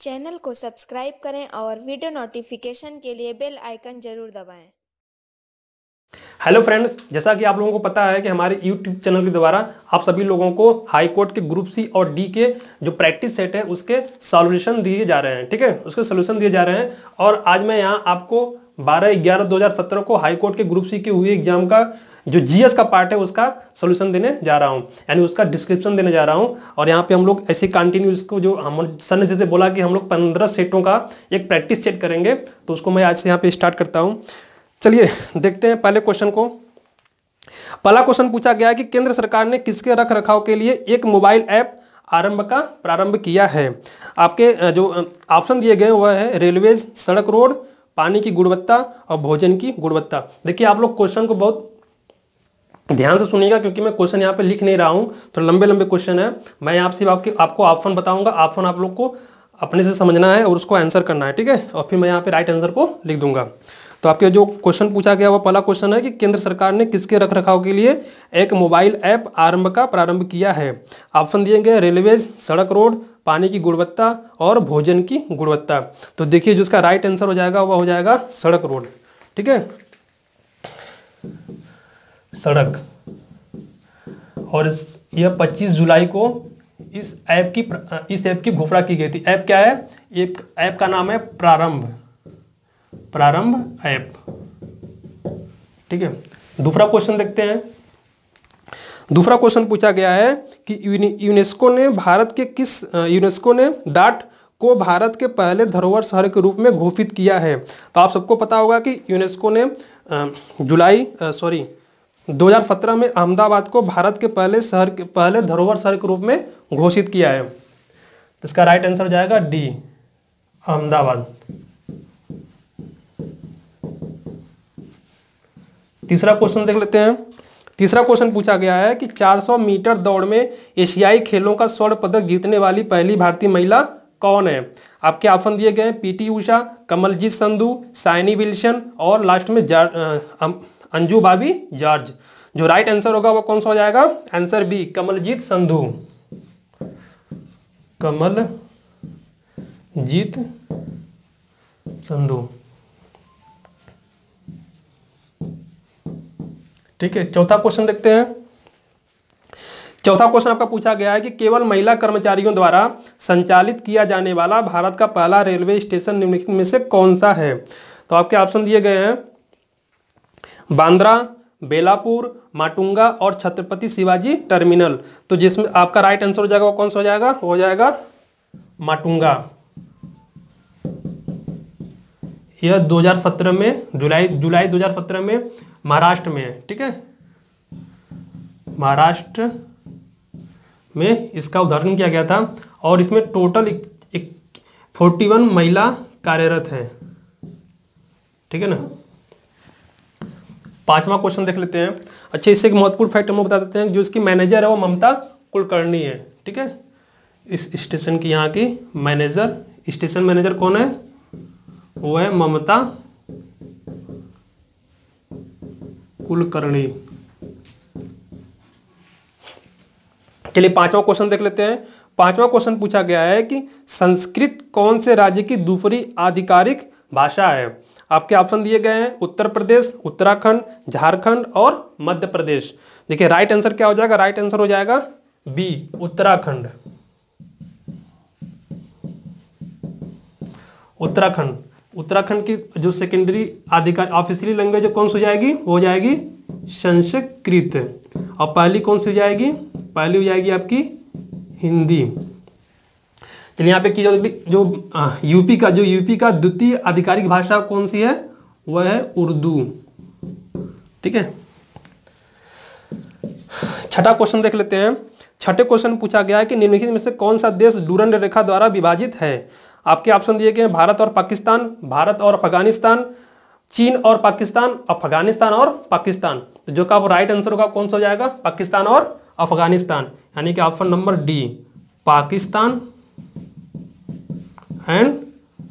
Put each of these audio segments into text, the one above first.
Channel को subscribe करें और वीडियो नोटिफिकेशन के लिए बेल आइकन जरूर दबाएं। हेलो फ्रेंड्स, जैसा कि आप लोगों को पता है कि हमारे यूट्यूब चैनल के द्वारा आप सभी लोगों को हाई कोर्ट के ग्रुप सी और डी के जो प्रैक्टिस सेट है उसके सॉल्यूशन दिए जा रहे हैं। ठीक है, उसके सोल्यूशन दिए जा रहे हैं। और आज मैं यहाँ आपको 12/11/2017 को हाई कोर्ट के ग्रुप सी के हुए एग्जाम का जो जीएस का पार्ट है उसका सोल्यूशन देने जा रहा हूँ, यानी उसका डिस्क्रिप्शन देने जा रहा हूँ। और यहाँ पे हम लोग ऐसे कंटिन्यू इसको जो हम सर ने जैसे बोला कि हम लोग 15 सेटों का एक प्रैक्टिस सेट करेंगे, तो उसको मैं आज से यहाँ पे स्टार्ट करता हूँ। चलिए देखते हैं पहले क्वेश्चन को। पहला क्वेश्चन पूछा गया है कि केंद्र सरकार ने किसके रख रखाव के लिए एक मोबाइल ऐप प्रारंभ किया है। आपके जो ऑप्शन दिए गए वह है रेलवेज, सड़क रोड, पानी की गुणवत्ता और भोजन की गुणवत्ता। देखिए आप लोग क्वेश्चन को बहुत ध्यान से सुनिएगा, क्योंकि मैं क्वेश्चन यहाँ पे लिख नहीं रहा हूँ, तो लंबे लंबे क्वेश्चन है। मैं यहाँ से आपको ऑप्शन बताऊंगा, ऑप्शन आप लोग को अपने से समझना है और उसको आंसर करना है। ठीक है, और फिर मैं यहाँ पे राइट आंसर को लिख दूंगा। तो आपके जो क्वेश्चन पूछा गया वो पहला क्वेश्चन है कि केंद्र सरकार ने किसके रख रखाव के लिए एक मोबाइल ऐप प्रारंभ किया है। ऑप्शन दिए गए रेलवेज, सड़क रोड, पानी की गुणवत्ता और भोजन की गुणवत्ता। तो देखिए जो इसका राइट आंसर हो जाएगा वह हो जाएगा सड़क रोड। ठीक है, सड़क। और यह 25 जुलाई को इस ऐप की घोषणा की गई थी। ऐप क्या है? एक ऐप का नाम है प्रारंभ ऐप। ठीक है, दूसरा क्वेश्चन देखते हैं। दूसरा क्वेश्चन पूछा गया है कि यूनेस्को ने डाट को भारत के पहले धरोहर शहर के रूप में घोषित किया है। तो आप सबको पता होगा कि यूनेस्को ने 2017 में अहमदाबाद को भारत के पहले धरोहर शहर के रूप में घोषित किया है। इसका राइट आंसर हो जाएगा डी, अहमदाबाद। तीसरा क्वेश्चन देख लेते हैं। तीसरा क्वेश्चन पूछा गया है कि 400 मीटर दौड़ में एशियाई खेलों का स्वर्ण पदक जीतने वाली पहली भारतीय महिला कौन है। आपके ऑप्शन दिए गए पीटी उषा, कमलजीत संधू, साइनी विल्सन और लास्ट में अंजू बॉबी जॉर्ज। जो राइट आंसर होगा वो कौन सा हो जाएगा? Answer B, Kamaljeet Sandhu. कमलजीत संधू। ठीक है, चौथा क्वेश्चन देखते हैं। चौथा क्वेश्चन आपका पूछा गया है कि केवल महिला कर्मचारियों द्वारा संचालित किया जाने वाला भारत का पहला रेलवे स्टेशन निम्नलिखित में से कौन सा है। तो आपके ऑप्शन दिए गए हैं बांद्रा, बेलापुर, माटुंगा और छत्रपति शिवाजी टर्मिनल। तो जिसमें आपका राइट आंसर हो जाएगा वो कौन सा हो जाएगा? हो जाएगा माटुंगा। यह 2017 में जुलाई 2017 में महाराष्ट्र में है। ठीक है, महाराष्ट्र में इसका उद्घाटन किया गया था और इसमें टोटल 41 महिला कार्यरत है। ठीक है ना। पांचवा क्वेश्चन देख लेते हैं। अच्छा, इससे एक महत्वपूर्ण फैक्ट हम बता देते हैं। जो इसकी मैनेजर है वो ममता कुलकर्णी है। ठीक है, इस स्टेशन की यहाँ की स्टेशन मैनेजर कौन है? वो है ममता कुलकर्णी। चलिए पांचवा क्वेश्चन देख लेते हैं। पांचवा क्वेश्चन पूछा गया है कि संस्कृत कौन से राज्य की दूसरी आधिकारिक भाषा है। आपके ऑप्शन दिए गए हैं उत्तर प्रदेश, उत्तराखंड, झारखंड और मध्य प्रदेश। देखिए राइट आंसर क्या हो जाएगा? राइट आंसर हो जाएगा बी, उत्तराखंड। उत्तराखंड की जो सेकेंडरी आधिकारिक ऑफिशियली लैंग्वेज कौन सी हो जाएगी? वो हो जाएगी संस्कृत। और पहली कौन सी हो जाएगी? पहली हो जाएगी आपकी हिंदी। चलिए यहाँ पे की जो यूपी का द्वितीय आधिकारिक भाषा कौन सी है? वह है उर्दू। ठीक है, छठा क्वेश्चन देख लेते हैं। छठे क्वेश्चन पूछा गया है कि निम्नलिखित में से कौन सा देश डूरंड रेखा द्वारा विभाजित है। आपके ऑप्शन दिए गए भारत और पाकिस्तान, भारत और अफगानिस्तान, चीन और पाकिस्तान, अफगानिस्तान और पाकिस्तान। तो जो का राइट आंसर होगा कौन सा हो जाएगा? पाकिस्तान और अफगानिस्तान, यानी कि option number D, Pakistan and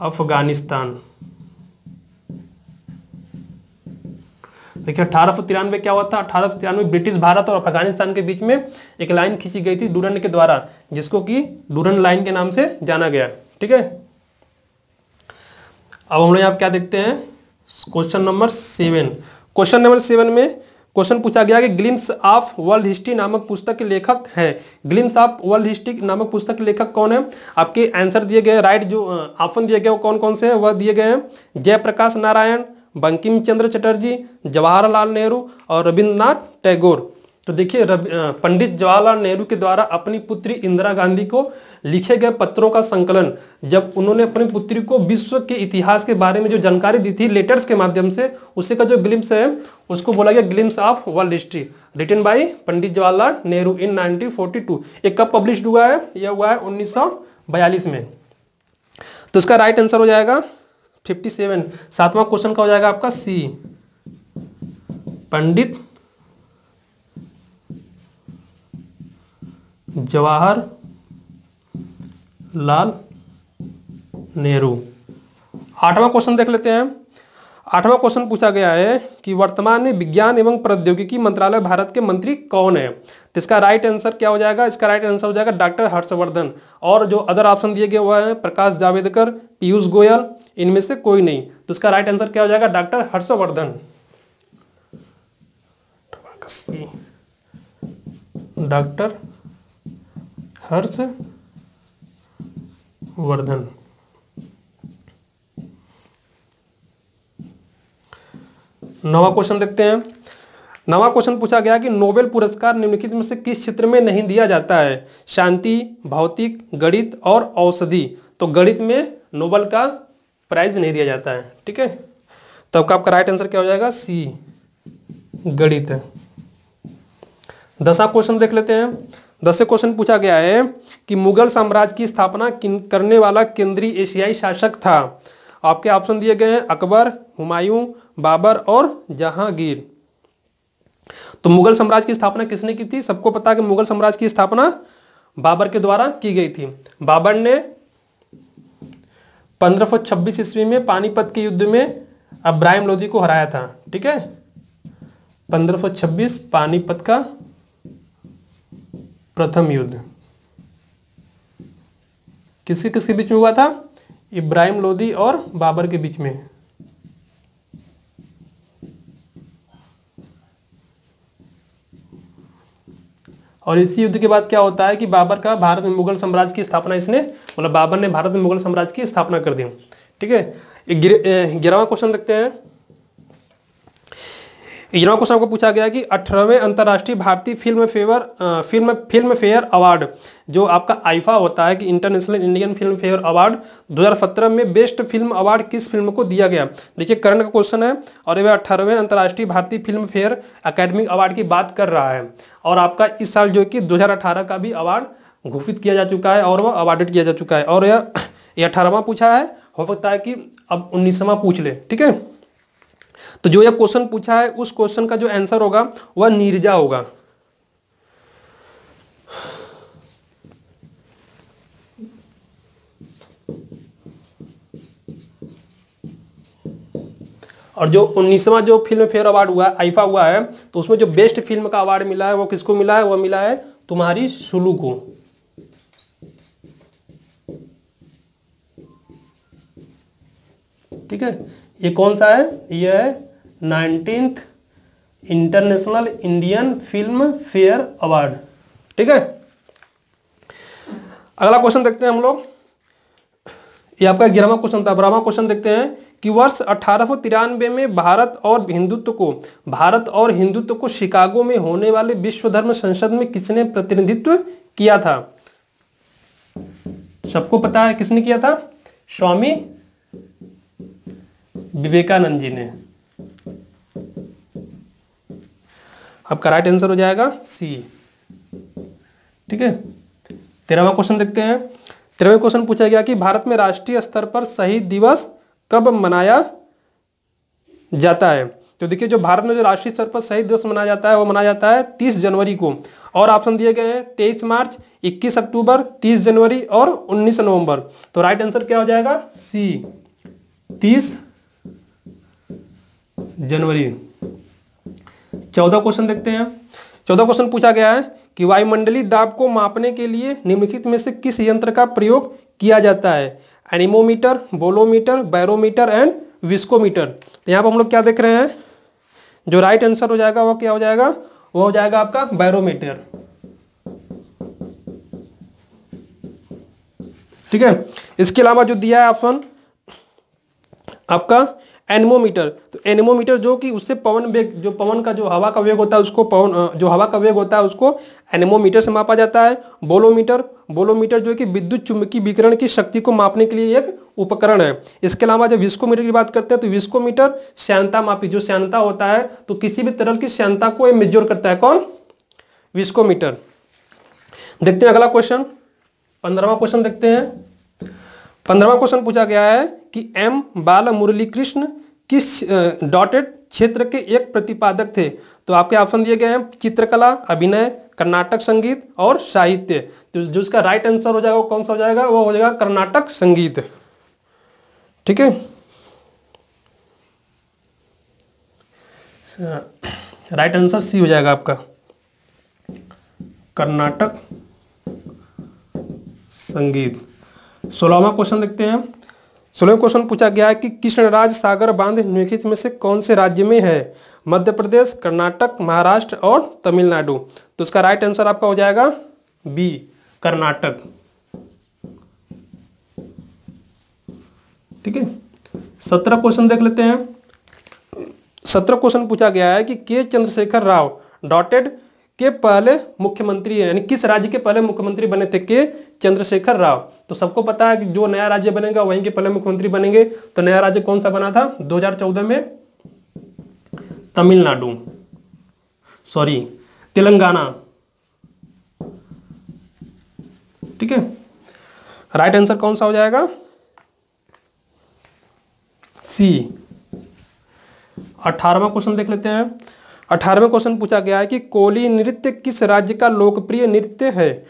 Afghanistan. देखिए 1893 क्या हुआ था? 1893 ब्रिटिश भारत और अफगानिस्तान के बीच में एक लाइन खींची गई थी डूरंड के द्वारा, जिसको कि डूरंड लाइन के नाम से जाना गया। ठीक है, अब हम लोग यहाँ क्या देखते हैं, क्वेश्चन नंबर 7। क्वेश्चन नंबर 7 में क्वेश्चन पूछा गया कि ग्लिम्स ऑफ वर्ल्ड हिस्ट्री नामक पुस्तक के लेखक है। ग्लिम्स ऑफ वर्ल्ड हिस्ट्री नामक पुस्तक के लेखक कौन है? आपके आंसर दिए गए, राइट जो ऑप्शन दिए गए वो कौन कौन से हैं, वह दिए गए हैं जयप्रकाश नारायण, बंकिम चंद्र चटर्जी, जवाहरलाल नेहरू और रविंद्रनाथ टैगोर। तो देखिए पंडित जवाहरलाल नेहरू के द्वारा अपनी पुत्री इंदिरा गांधी को लिखे गए पत्रों का संकलन, जब उन्होंने अपनी पुत्री को विश्व के इतिहास के बारे में जो जानकारी दी थी लेटर्स के माध्यम से, उसी का जो ग्लिम्स है उसको बोला गया glimpse of world history, written by Pandit Jawaharlal Nehru in 1942। ये कब पब्लिश हुआ है? यह हुआ है 1942 में। तो इसका राइट आंसर हो जाएगा 57। 7वां क्वेश्चन का हो जाएगा आपका सी, पंडित जवाहरलाल नेहरू। 8वां क्वेश्चन देख लेते हैं। 8वां क्वेश्चन पूछा गया है कि वर्तमान में विज्ञान एवं प्रौद्योगिकी मंत्रालय भारत के मंत्री कौन है? तो इसका राइट आंसर क्या हो जाएगा? इसका राइट आंसर हो जाएगा डॉक्टर हर्षवर्धन। और जो अदर ऑप्शन दिए गए वह है प्रकाश जावड़ेकर, पीयूष गोयल, इनमें से कोई नहीं। तो इसका राइट आंसर क्या हो जाएगा? डॉक्टर हर्षवर्धन। डॉक्टर हर्षवर्धन। नवा क्वेश्चन देखते हैं। नवा क्वेश्चन पूछा गया कि नोबेल पुरस्कार निम्नलिखित में से किस क्षेत्र में नहीं दिया जाता है? शांति, भौतिक, गणित और औषधि। तो गणित में नोबेल का प्राइज नहीं दिया जाता है, ठीक है। तो आपका राइट आंसर क्या हो जाएगा? सी, गणित है। 10वां क्वेश्चन देख लेते हैं। 10वें क्वेश्चन पूछा गया है कि मुगल साम्राज्य की स्थापना करने वाला केंद्रीय एशियाई शासक था। आपके ऑप्शन दिए गए हैं अकबर, हुमायूं, बाबर और जहांगीर। तो मुगल साम्राज्य की स्थापना किसने की थी? सबको पता है कि मुगल साम्राज्य की स्थापना बाबर के द्वारा की गई थी। बाबर ने 1526 ईस्वी में पानीपत के युद्ध में इब्राहिम लोदी को हराया था, ठीक है। 1526 पानीपत का प्रथम युद्ध किसके किसके बीच में हुआ था? इब्राहिम लोदी और बाबर के बीच में। और इसी युद्ध के बाद क्या होता है कि बाबर का भारत में मुगल साम्राज्य की स्थापना इसने, मतलब बाबर ने भारत में मुगल साम्राज्य की स्थापना कर दी, ठीक है। 11वां क्वेश्चन देखते हैं। 11वां क्वेश्चन को पूछा गया कि 18वें अंतर्राष्ट्रीय भारतीय फिल्म फेयर अवार्ड, जो आपका आईफा होता है कि international Indian film fair award 2017 में बेस्ट फिल्म अवार्ड किस फिल्म को दिया गया? देखिए करंट का क्वेश्चन है और यह 18वें अंतर्राष्ट्रीय भारतीय फिल्म फेयर एकेडमिक अवार्ड की बात कर रहा है। और आपका इस साल जो कि 2018 का भी अवार्ड घोषित किया जा चुका है और वह अवार्डेड किया जा चुका है। और यह 18वां पूछा है, हो सकता है कि अब 19वां पूछ ले, ठीक है। तो जो यह क्वेश्चन पूछा है उस क्वेश्चन का जो आंसर होगा वह नीरजा होगा। और जो 19वां जो फिल्म फेयर अवार्ड हुआ है, आईफा हुआ है, तो उसमें जो बेस्ट फिल्म का अवार्ड मिला है वो किसको मिला है? वो मिला है तुम्हारी सुलू को, ठीक है। ये कौन सा है? ये है 19th international Indian film fair award, ठीक है। अगला क्वेश्चन देखते हैं हम लोग। ये आपका 11वां क्वेश्चन था। 12वां क्वेश्चन देखते हैं कि वर्ष 1893 में भारत और हिंदुत्व को शिकागो में होने वाले विश्व धर्म संसद में किसने प्रतिनिधित्व किया था? सबको पता है किसने किया था? स्वामी विवेकानंद जी ने। आपका राइट आंसर हो जाएगा सी, ठीक है। 13वां क्वेश्चन देखते हैं। 13वें क्वेश्चन पूछा गया कि भारत में राष्ट्रीय स्तर पर शहीद दिवस कब मनाया जाता है? तो देखिए जो भारत में जो राष्ट्रीय स्तर पर शहीद दिवस मनाया जाता है वो मनाया जाता है 30 जनवरी को। और ऑप्शन दिए गए हैं 23 मार्च, 21 अक्टूबर, 30 जनवरी और 19 नवंबर। तो राइट आंसर क्या हो जाएगा? सी, 30 जनवरी। 14 क्वेश्चन देखते हैं। 14 क्वेश्चन पूछा गया है कि वायुमंडलीय दाब को मापने के लिए निम्नलिखित में से किस यंत्र का प्रयोग किया जाता है? Anemometer, bolometer, barometer and viscometer. तो यहाँ पर हम लोग क्या देख रहे हैं, जो राइट आंसर हो जाएगा वो क्या हो जाएगा, वो हो जाएगा आपका बैरोमीटर। ठीक है, इसके अलावा जो दिया है ऑप्शन आपका एनेमोमीटर। तो एनेमोमीटर जो कि उससे पवन वेग, जो पवन का जो हवा का वेग होता है उसको पवन, जो हवा का वेग होता है उसको एनेमोमीटर से मापा जाता है। बोलोमीटर, बोलोमीटर जो कि विद्युत चुंबकीय विकिरण की शक्ति को मापने के लिए एक उपकरण है। इसके अलावा जब विस्कोमीटर की बात करते हैं तो विस्कोमीटर श्यानता मापी, जो श्यानता होता है तो किसी भी तरल की श्यानता को मेजर करता है, कौन, विस्कोमीटर। देखते हैं अगला क्वेश्चन, 15वां क्वेश्चन देखते हैं। 15वां क्वेश्चन पूछा गया है कि एम बाला मुरली कृष्ण किस डॉटेड क्षेत्र के एक प्रतिपादक थे। तो आपके ऑप्शन दिए गए हैं चित्रकला, अभिनय, कर्नाटक संगीत और साहित्य। तो जो इसका राइट आंसर हो जाएगा वो कौन सा हो जाएगा, वो हो जाएगा कर्नाटक संगीत। ठीक है, राइट आंसर सी हो जाएगा आपका, कर्नाटक संगीत। 16वां क्वेश्चन देखते हैं। 16वां क्वेश्चन पूछा गया है कि कृष्णराज सागर बांध निम्नलिखित में से कौन से राज्य में है, मध्य प्रदेश, कर्नाटक, महाराष्ट्र और तमिलनाडु। तो इसका राइट आंसर आपका हो जाएगा बी, कर्नाटक। ठीक है, 17 क्वेश्चन देख लेते हैं। 17 क्वेश्चन पूछा गया है कि के चंद्रशेखर राव डॉटेड के पहले मुख्यमंत्री है, यानी किस राज्य के पहले मुख्यमंत्री बने थे, के चंद्रशेखर राव। तो सबको पता है कि जो नया राज्य बनेगा वहीं के पहले मुख्यमंत्री बनेंगे। तो नया राज्य कौन सा बना था 2014 में, तमिलनाडु, सॉरी तेलंगाना। ठीक है, राइट आंसर कौन सा हो जाएगा, सी। 18वां क्वेश्चन देख लेते हैं। 18वें क्वेश्चन पूछा गया है कि कोली नृत्य किस राज्य का लोकप्रिय नृत्य है।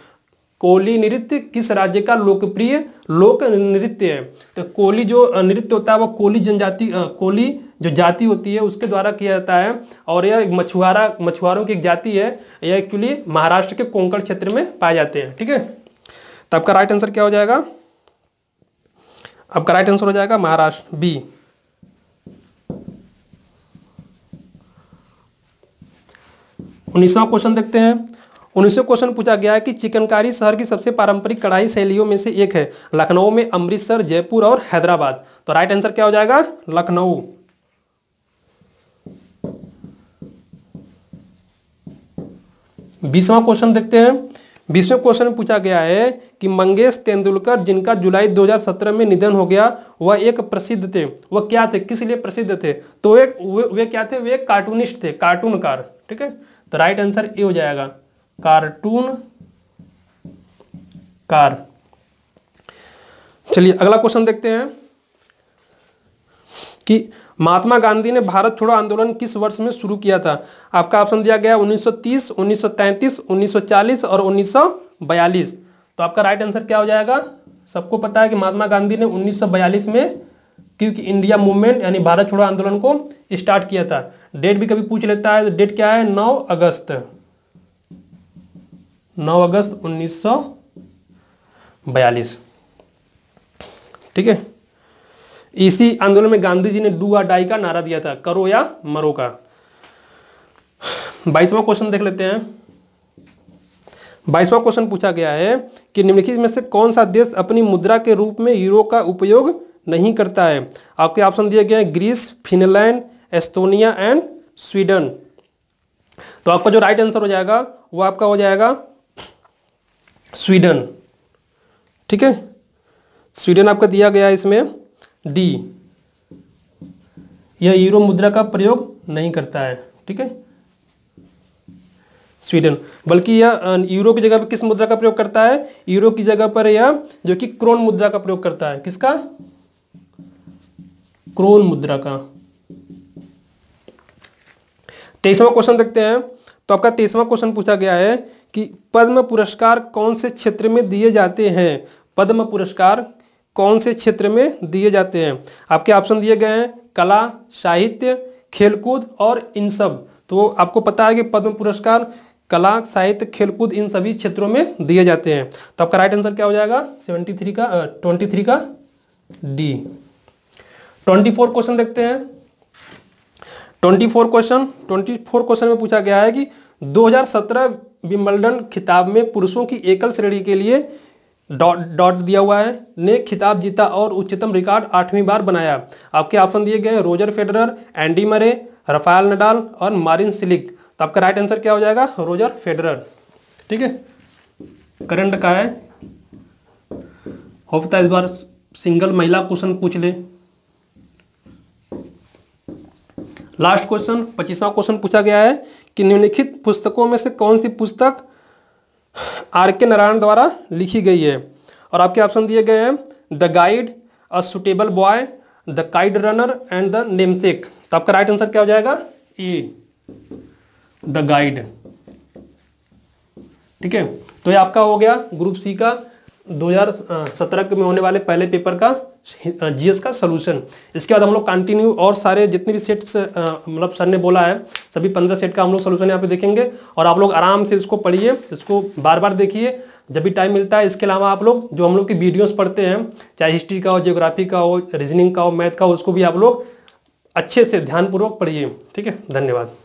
कोली नृत्य किस राज्य का लोकप्रिय लोक नृत्य है। तो कोली जो नृत्य होता है वो कोली जनजाति, कोली जो जाति होती है उसके द्वारा किया जाता है। और यह मछुआरों की एक जाति है। यह एक्चुअली महाराष्ट्र के कोंकण क्षेत्र में पाए जाते हैं। ठीक है, तो आपका राइट आंसर क्या हो जाएगा, आपका राइट आंसर हो जाएगा महाराष्ट्र, बी। 19वां क्वेश्चन देखते हैं। 19वां क्वेश्चन पूछा गया है कि चिकनकारी शहर की सबसे पारंपरिक कढ़ाई शैलियों में से एक है। लखनऊ में, अमृतसर, जयपुर और हैदराबाद। तो राइट आंसर क्या हो जाएगा, लखनऊ। 20वां क्वेश्चन देखते हैं। 20वें क्वेश्चन में पूछा गया है कि मंगेश तेंदुलकर जिनका जुलाई 2017 में निधन हो गया वह एक प्रसिद्ध थे, वह क्या थे, किस लिए प्रसिद्ध थे। तो वे क्या थे, वे एक कार्टूनिस्ट थे, कार्टूनकार। ठीक है, तो राइट आंसर ए हो जाएगा, कार्टून कार। चलिए अगला क्वेश्चन देखते हैं कि महात्मा गांधी ने भारत छोड़ो आंदोलन किस वर्ष में शुरू किया था। आपका ऑप्शन दिया गया 1930, 1933, 1940 और 1942। तो आपका राइट आंसर क्या हो जाएगा, सबको पता है कि महात्मा गांधी ने 1942 में क्योंकि इंडिया मूवमेंट यानी भारत छोड़ो आंदोलन को स्टार्ट किया था। डेट भी कभी पूछ लेता है, तो डेट क्या है, 9 अगस्त 1942। ठीक है, इसी आंदोलन में गांधी जी ने डू और डाई का नारा दिया था, करो या मरो का। 22वां क्वेश्चन देख लेते हैं। 22वां क्वेश्चन पूछा गया है कि निम्नलिखित में से कौन सा देश अपनी मुद्रा के रूप में यूरो का उपयोग नहीं करता है। आपके ऑप्शन दिए गए हैं Greece, Finland, Estonia and Sweden. तो आपका जो राइट आंसर हो जाएगा वो आपका हो जाएगा स्वीडन। ठीक है, स्वीडन आपका दिया गया है इसमें डी, यह यूरो मुद्रा का प्रयोग नहीं करता है। ठीक है, स्वीडन, बल्कि यह यूरो की जगह पर किस मुद्रा का प्रयोग करता है, यूरो की जगह पर यह जो कि क्रोन मुद्रा का प्रयोग करता है। किसका, क्रोन मुद्रा का। 23वां क्वेश्चन देखते हैं। तो आपका 23वां क्वेश्चन पूछा गया है कि पद्म पुरस्कार कौन से क्षेत्र में दिए जाते हैं। पद्म पुरस्कार कौन से क्षेत्र में दिए जाते हैं। आपके ऑप्शन दिए गए हैं कला, साहित्य, खेलकूद और इन सब। तो आपको पता है कि पद्म पुरस्कार कला, साहित्य, खेलकूद इन सभी क्षेत्रों में दिए जाते हैं। तो आपका राइट आंसर क्या हो जाएगा 23 का डी। 24 क्वेश्चन देखते हैं। 24 क्वेश्चन में पूछा गया है कि 2017 विंबलडन खिताब में पुरुषों की एकल श्रेणी के लिए डॉट दिया हुआ है ने खिताब जीता और उच्चतम रिकॉर्ड 8वीं बार बनाया। आपके ऑप्शन दिए गए हैं Roger Federer, Andy Murray, Rafael Nadal और मारिन सिलिक। तो आपका राइट आंसर क्या हो जाएगा? Roger Federer. ठीक है, करंट का है, हो सकता है इस बार सिंगल महिला क्वेश्चन पूछ ले। लास्ट क्वेश्चन 25वां क्वेश्चन पूछा गया है कि निम्नलिखित पुस्तकों में से कौन सी पुस्तक आर.के. नारायण द्वारा लिखी गई है। और आपके ऑप्शन दिए गए हैं the guide, a suitable boy, the kite runner and the namesake. तो आपका राइट आंसर क्या हो जाएगा? ए, द गाइड। ठीक है, तो ये आपका हो गया ग्रुप सी का 2017 में होने वाले पहले पेपर का जीएस का सॉल्यूशन। इसके बाद हम लोग कंटिन्यू और सारे जितने भी सेट्स मतलब सर ने बोला है सभी 15 सेट का हम लोग सॉल्यूशन यहाँ पे देखेंगे। और आप लोग आराम से इसको पढ़िए, इसको बार बार देखिए जब भी टाइम मिलता है। इसके अलावा आप लोग जो हम लोग की वीडियोस पढ़ते हैं, चाहे हिस्ट्री का हो, जियोग्राफी का हो, रीजनिंग का हो, मैथ का हो, उसको भी आप लोग अच्छे से ध्यानपूर्वक पढ़िए। ठीक है, धन्यवाद।